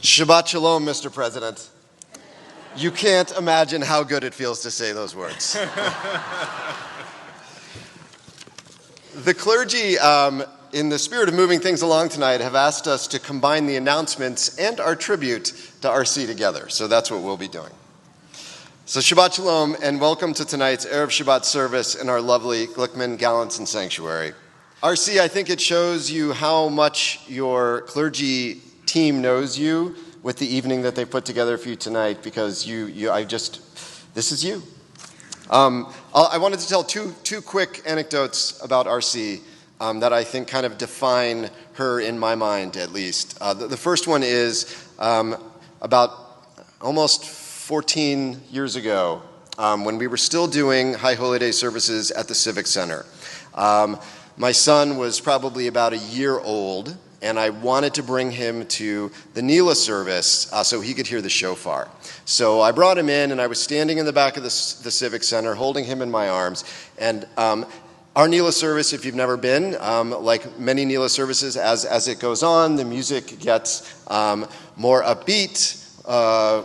Shabbat Shalom, Mr. President. You can't imagine how good it feels to say those words. The clergy, in the spirit of moving things along tonight, have asked us to combine the announcements and our tribute to RC together. So that's what we'll be doing. So Shabbat Shalom, and welcome to tonight's Erev Shabbat service in our lovely Glickman Gallatin Sanctuary. RC, I think it shows you how much your clergy team knows you with the evening that they put together for you tonight, because this is you. I wanted to tell two quick anecdotes about RC that I think kind of define her in my mind, at least. The first one is about almost 14 years ago, when we were still doing High Holy Day services at the Civic Center. My son was probably about a year old, and I wanted to bring him to the Nila service so he could hear the shofar. So I brought him in, and I was standing in the back of the Civic Center, holding him in my arms. And our Nila service, if you've never been, like many Nila services, as it goes on, the music gets more upbeat,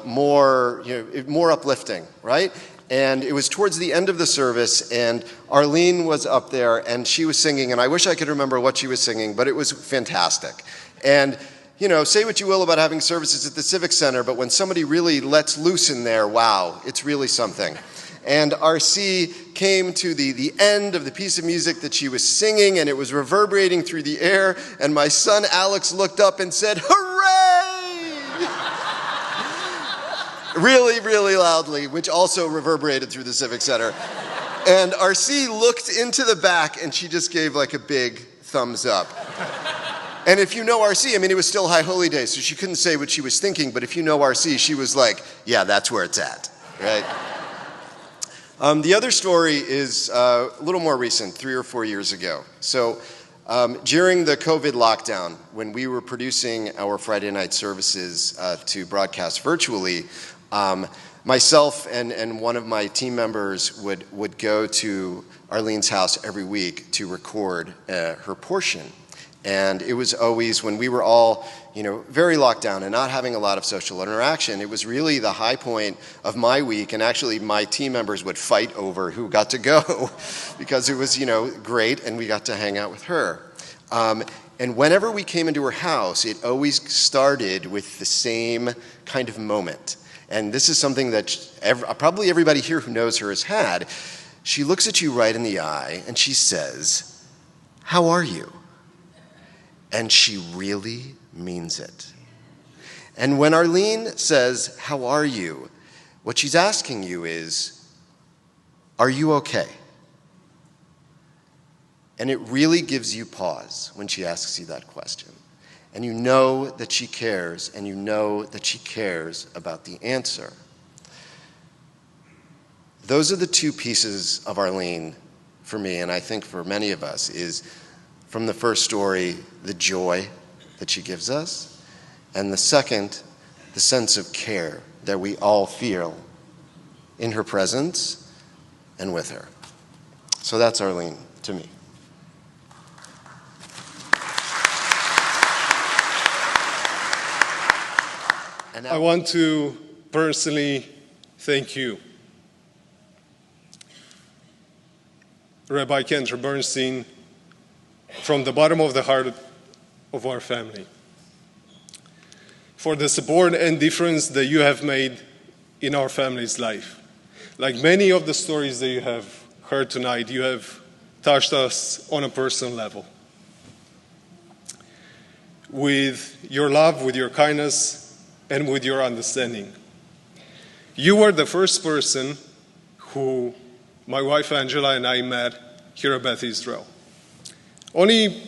more uplifting, right? And it was towards the end of the service, and Arlene was up there, and she was singing, and I wish I could remember what she was singing, but it was fantastic. And, say what you will about having services at the Civic Center, but when somebody really lets loose in there, wow, it's really something. And RC came to the end of the piece of music that she was singing, and it was reverberating through the air, and my son Alex looked up and said, "Hooray!" really, really loudly, which also reverberated through the Civic Center. And RC looked into the back, and she just gave like a big thumbs up. And if you know RC, it was still High Holy Day, so she couldn't say what she was thinking, but if you know RC, she was like, yeah, that's where it's at, right? The other story is a little more recent, 3 or 4 years ago. So during the COVID lockdown, when we were producing our Friday night services to broadcast virtually, myself and one of my team members would go to Arlene's house every week to record her portion. And it was always, when we were all, very locked down and not having a lot of social interaction, it was really the high point of my week. And actually, my team members would fight over who got to go because it was, great, and we got to hang out with her. And whenever we came into her house, it always started with the same kind of moment. And this is something that probably everybody here who knows her has had. She looks at you right in the eye and she says, "How are you?" And she really means it. And when Arlene says, "How are you?" what she's asking you is, "Are you okay?" And it really gives you pause when she asks you that question. And you know that she cares, and you know that she cares about the answer. Those are the two pieces of Arlene for me, and I think for many of us, is from the first story, the joy that she gives us, and the second, the sense of care that we all feel in her presence and with her. So that's Arlene to me. I want to personally thank you, Rabbi Kendra Bernstein, from the bottom of the heart of our family, for the support and difference that you have made in our family's life. Like many of the stories that you have heard tonight, you have touched us on a personal level. With your love, with your kindness, and with your understanding. You were the first person who my wife Angela and I met here at Beth Israel. Only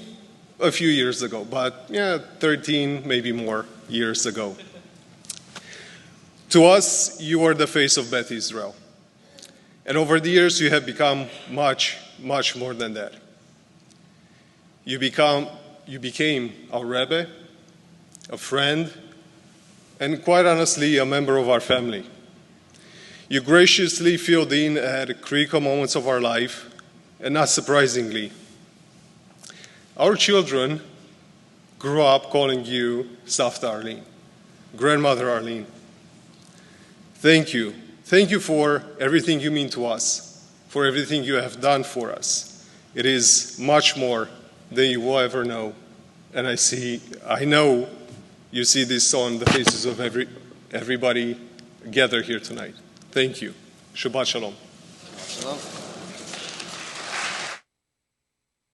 a few years ago, but 13, maybe more years ago. To us, you are the face of Beth Israel. And over the years, you have become much, much more than that. You became our Rebbe, a friend, and quite honestly, a member of our family. You graciously filled in at critical moments of our life, and not surprisingly, our children grew up calling you Soft Arlene. grandmother Arlene. Thank you. Thank you for everything you mean to us, for everything you have done for us. It is much more than you will ever know. And I know you see this on the faces of everybody gathered here tonight. Thank you. Shabbat Shalom. Shalom.